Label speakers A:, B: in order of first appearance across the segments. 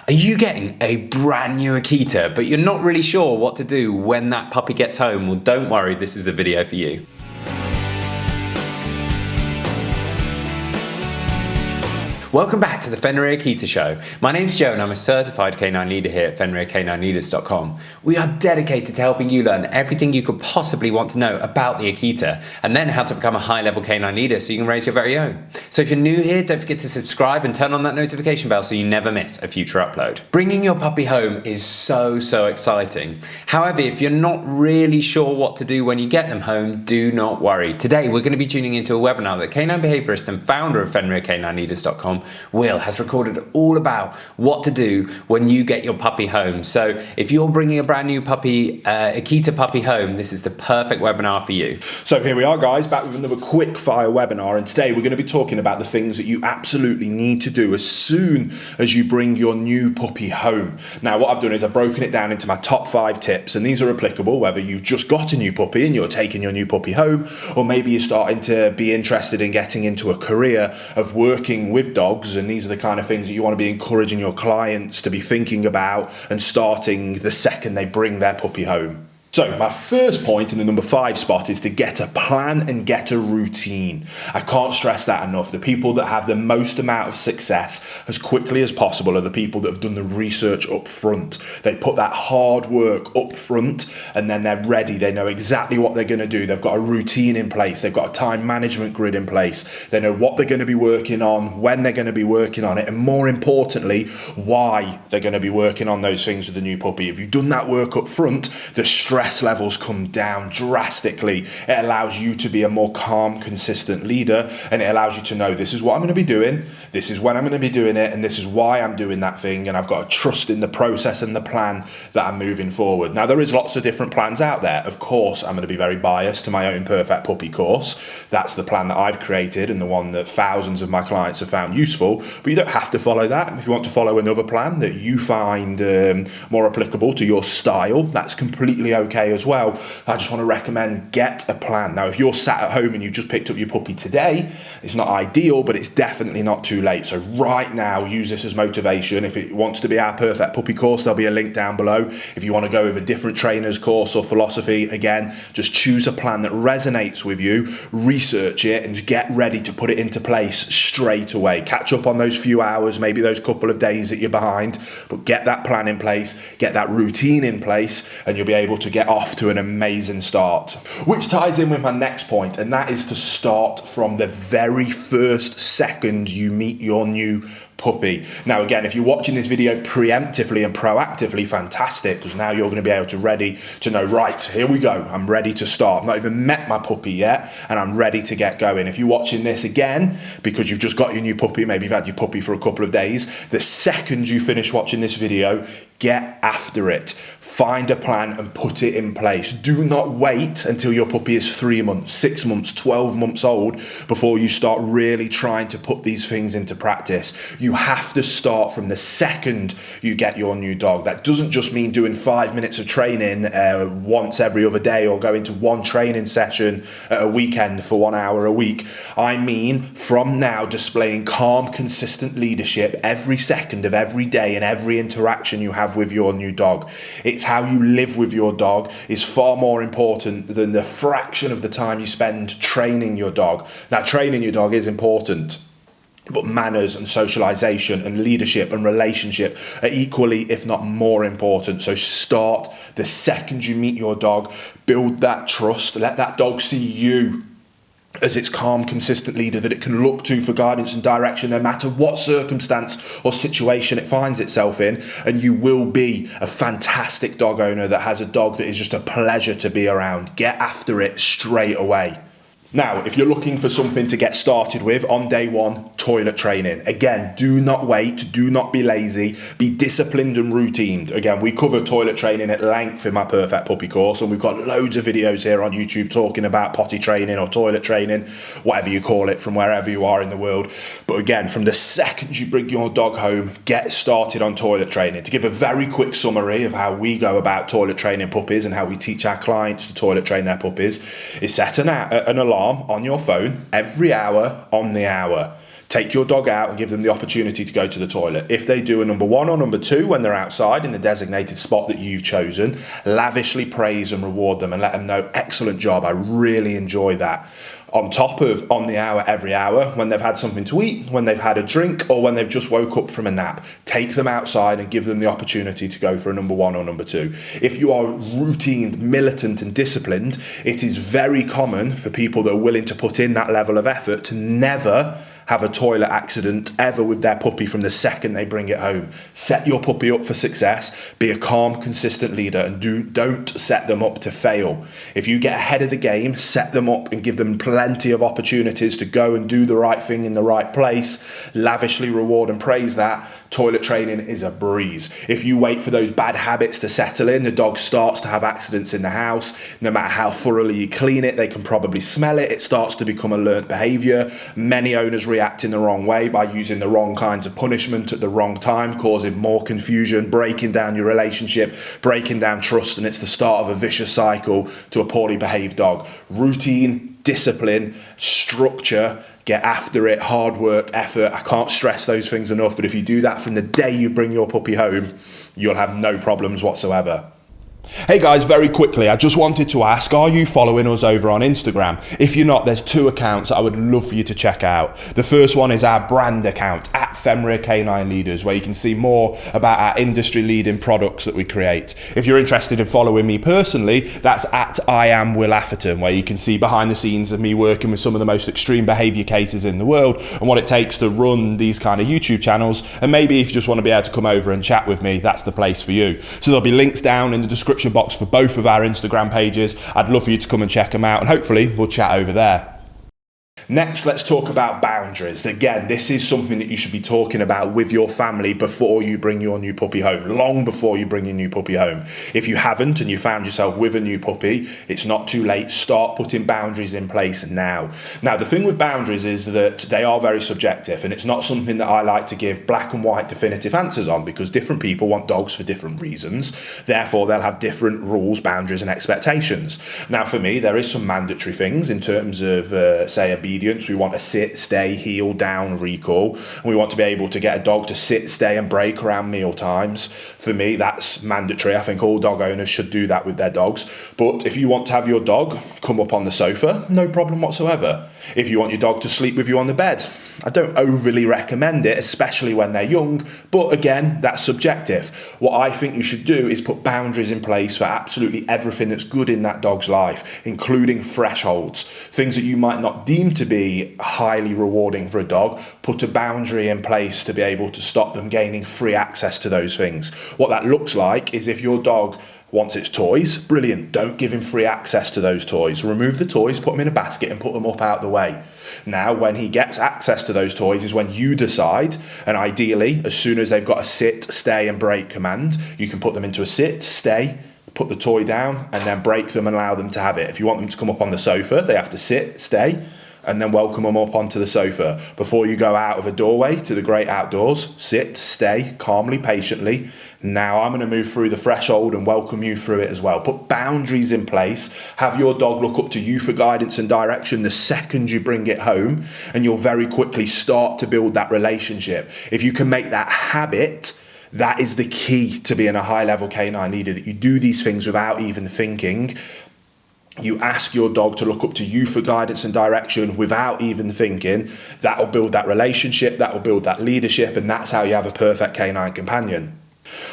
A: Are you getting a brand new Akita, but you're not really sure what to do when that puppy gets home? Well, don't worry, this is the video for you. Welcome back to the Fenrir Akita Show. My name's Joe and I'm a certified canine leader here at FenrirCanineLeaders.com. We are dedicated to helping you learn everything you could possibly want to know about the Akita and then how to become a high-level canine leader so you can raise your very own. So if you're new here, don't forget to subscribe and turn on that notification bell so you never miss a future upload. Bringing your puppy home is so exciting. However, if you're not really sure what to do when you get them home, do not worry. Today we're going to be tuning into a webinar that canine behaviorist and founder of FenrirCanineLeaders.com Will has recorded all about what to do when you get your puppy home. So if you're bringing a brand new puppy, Akita puppy home, this is the perfect webinar for you.
B: So here we are, guys, back with another quick fire webinar, and today we're going to be talking about the things that you absolutely need to do as soon as you bring your new puppy home. Now what I've done is I've broken it down into my top 5 tips, and these are applicable whether you've just got a new puppy and you're taking your new puppy home, or maybe you're starting to be interested in getting into a career of working with dogs. And these are the kind of things that you want to be encouraging your clients to be thinking about and starting the second they bring their puppy home. So my first point in the number 5 spot is to get a plan and get a routine. I can't stress that enough. The people that have the most amount of success as quickly as possible are the people that have done the research up front. They put that hard work up front and then they're ready. They know exactly what they're going to do. They've got a routine in place. They've got a time management grid in place. They know what they're going to be working on, when they're going to be working on it, and more importantly, why they're going to be working on those things with the new puppy. If you've done that work up front, the stress levels come down drastically. It allows you to be a more calm, consistent leader, and it allows you to know this is what I'm going to be doing, this is when I'm going to be doing it, and this is why I'm doing that thing, and I've got to trust in the process and the plan that I'm moving forward. Now there is lots of different plans out there. Of course I'm going to be very biased to my own Perfect Puppy course. That's the plan that I've created and the one that thousands of my clients have found useful, but you don't have to follow that. If you want to follow another plan that you find more applicable to your style, that's completely okay as well. I just want to recommend get a plan. Now if you're sat at home and you just picked up your puppy today, it's not ideal, but it's definitely not too late. So right now use this as motivation. If it wants to be our Perfect Puppy course, there'll be a link down below. If you want to go with a different trainer's course or philosophy, again, just choose a plan that resonates with you, research it, and get ready to put it into place straight away. Catch up on those few hours, maybe those couple of days that you're behind, but get that plan in place, get that routine in place, and you'll be able to get off to an amazing start. Which ties in with my next point, and that is to start from the very first second you meet your new puppy. Now again, if you're watching this video preemptively and proactively, fantastic, because now you're going to be able to ready to know, right, here we go, I'm ready to start. I've not even met my puppy yet and I'm ready to get going. If you're watching this again because you've just got your new puppy, maybe you've had your puppy for a couple of days, the second you finish watching this video, get after it. Find a plan and put it in place. Do not wait until your puppy is 3 months, 6 months, 12 months old before you start really trying to put these things into practice. You have to start from the second you get your new dog. That doesn't just mean doing 5 minutes of training once every other day or going to one training session at a weekend for 1 hour a week. I mean from now displaying calm, consistent leadership every second of every day and every interaction you have with your new dog. It's how you live with your dog is far more important than the fraction of the time you spend training your dog. Now, training your dog is important, but manners and socialization and leadership and relationship are equally, if not more important. So start the second you meet your dog, build that trust, let that dog see you as its calm, consistent leader that it can look to for guidance and direction no matter what circumstance or situation it finds itself in, and you will be a fantastic dog owner that has a dog that is just a pleasure to be around. Get after it straight away. Now, if you're looking for something to get started with on day one, toilet training. Again, do not wait, do not be lazy, be disciplined and routined. Again, we cover toilet training at length in my Perfect Puppy course, and we've got loads of videos here on YouTube talking about potty training or toilet training, whatever you call it, from wherever you are in the world. But again, from the second you bring your dog home, get started on toilet training. To give a very quick summary of how we go about toilet training puppies and how we teach our clients to toilet train their puppies is set an alarm on your phone every hour on the hour. Take your dog out and give them the opportunity to go to the toilet. If they do a number 1 or number 2 when they're outside in the designated spot that you've chosen, lavishly praise and reward them and let them know, excellent job, I really enjoy that. On top of on the hour, every hour, when they've had something to eat, when they've had a drink, or when they've just woke up from a nap, take them outside and give them the opportunity to go for a number 1 or number 2. If you are routine, militant and disciplined, it is very common for people that are willing to put in that level of effort to never have a toilet accident ever with their puppy from the second they bring it home. Set your puppy up for success, be a calm, consistent leader, and don't set them up to fail. If you get ahead of the game, set them up and give them plenty of opportunities to go and do the right thing in the right place, lavishly reward and praise that, toilet training is a breeze. If you wait for those bad habits to settle in, the dog starts to have accidents in the house. No matter how thoroughly you clean it, they can probably smell it. It starts to become a learnt behaviour. Many owners react in the wrong way by using the wrong kinds of punishment at the wrong time, causing more confusion, breaking down your relationship, breaking down trust, and it's the start of a vicious cycle to a poorly behaved dog. Routine, discipline, structure, get after it, hard work, effort. I can't stress those things enough, but if you do that from the day you bring your puppy home, you'll have no problems whatsoever. Hey guys, very quickly, I just wanted to ask, are you following us over on Instagram? If you're not, there's 2 accounts I would love for you to check out. The first one is our brand account, at Fenrir Canine Leaders, where you can see more about our industry-leading products that we create. If you're interested in following me personally, that's at I am Will Atherton, where you can see behind the scenes of me working with some of the most extreme behaviour cases in the world and what it takes to run these kind of YouTube channels. And maybe if you just want to be able to come over and chat with me, that's the place for you. So there'll be links down in the description box for both of our Instagram pages. I'd love for you to come and check them out, and hopefully we'll chat over there. Next, let's talk about boundaries. Again, this is something that you should be talking about with your family before you bring your new puppy home, long before you bring your new puppy home. If you haven't and you found yourself with a new puppy, it's not too late. Start putting boundaries in place now. Now, the thing with boundaries is that they are very subjective, and it's not something that I like to give black and white definitive answers on, because different people want dogs for different reasons. Therefore, they'll have different rules, boundaries, and expectations. Now, for me, there is some mandatory things in terms of, say, obedience. We want a sit, stay, heel, down, recall. And we want to be able to get a dog to sit, stay, and break around meal times. For me, that's mandatory. I think all dog owners should do that with their dogs. But if you want to have your dog come up on the sofa, no problem whatsoever. If you want your dog to sleep with you on the bed, I don't overly recommend it, especially when they're young. But again, that's subjective. What I think you should do is put boundaries in place for absolutely everything that's good in that dog's life, including thresholds. Things that you might not deem to be highly rewarding for a dog, put a boundary in place to be able to stop them gaining free access to those things. What that looks like is if your dog wants its toys, brilliant, don't give him free access to those toys. Remove the toys, put them in a basket and put them up out the way. Now, when he gets access to those toys is when you decide, and ideally, as soon as they've got a sit, stay and break command, you can put them into a sit, stay, put the toy down and then break them and allow them to have it. If you want them to come up on the sofa, they have to sit, stay, and then welcome them up onto the sofa. Before you go out of a doorway to the great outdoors, sit, stay, calmly, patiently. Now I'm going to move through the threshold and welcome you through it as well. Put boundaries in place. Have your dog look up to you for guidance and direction the second you bring it home, and you'll very quickly start to build that relationship. If you can make that habit, that is the key to being a high-level canine leader, that you do these things without even thinking. You ask your dog to look up to you for guidance and direction without even thinking. That'll build that relationship, that'll build that leadership, and that's how you have a perfect canine companion.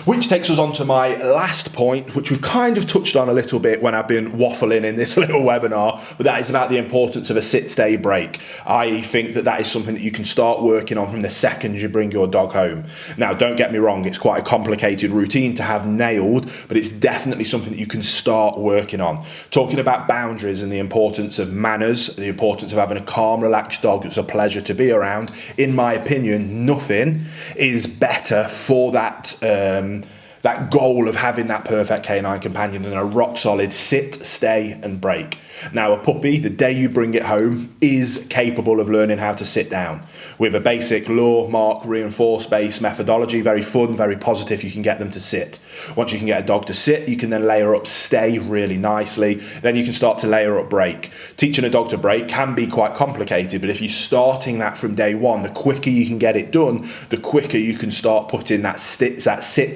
B: Which takes us on to my last point, which we've kind of touched on a little bit when I've been waffling in this little webinar, but that is about the importance of a sit, stay, break. I think that that is something that you can start working on from the second you bring your dog home. Now, don't get me wrong, it's quite a complicated routine to have nailed, but it's definitely something that you can start working on. Talking about boundaries and the importance of manners, the importance of having a calm, relaxed dog that's a pleasure to be around, in my opinion, nothing is better for that that goal of having that perfect canine companion and a rock solid sit, stay and break. Now a puppy, the day you bring it home, is capable of learning how to sit down. With a basic lure, mark, reinforce based methodology, very fun, very positive, you can get them to sit. Once you can get a dog to sit, you can then layer up stay really nicely. Then you can start to layer up break. Teaching a dog to break can be quite complicated, but if you're starting that from day one, the quicker you can get it done, the quicker you can start putting that sit,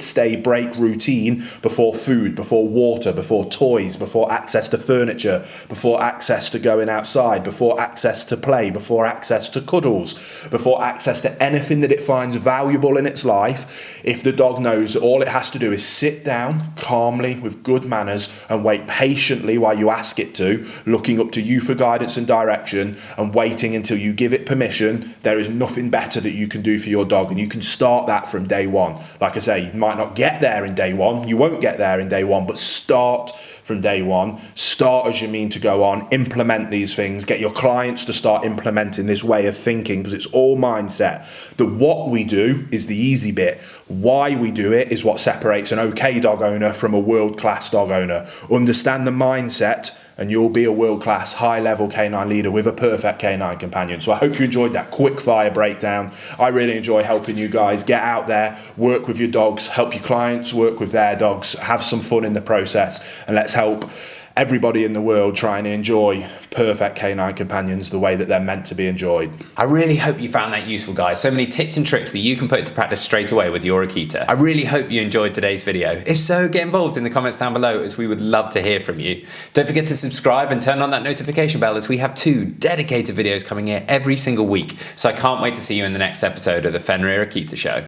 B: stay, break routine before food, before water, before toys, before access to furniture, before access to going outside, before access to play, before access to cuddles, before access to anything that it finds valuable in its life. If the dog knows that all it has to do is sit down calmly with good manners and wait patiently while you ask it to, looking up to you for guidance and direction and waiting until you give it permission, there is nothing better that you can do for your dog, and you can start that from day one. Like I say, you might not get there in day one, you won't get there in day one, but start from day one. Start as you mean to go on, implement these things, get your clients to start implementing this way of thinking, because it's all mindset. The what we do is the easy bit. Why we do it is what separates an okay dog owner from a world-class dog owner. Understand the mindset and you'll be a world-class, high-level canine leader with a perfect canine companion. So I hope you enjoyed that quick-fire breakdown. I really enjoy helping you guys get out there, work with your dogs, help your clients work with their dogs, have some fun in the process, and let's help everybody in the world try and enjoy perfect canine companions the way that they're meant to be enjoyed.
A: I really hope you found that useful, guys. So many tips and tricks that you can put into practice straight away with your Akita. I really hope you enjoyed today's video. If so, get involved in the comments down below, as we would love to hear from you. Don't forget to subscribe and turn on that notification bell, as we have 2 dedicated videos coming here every single week. So I can't wait to see you in the next episode of the Fenrir Akita Show.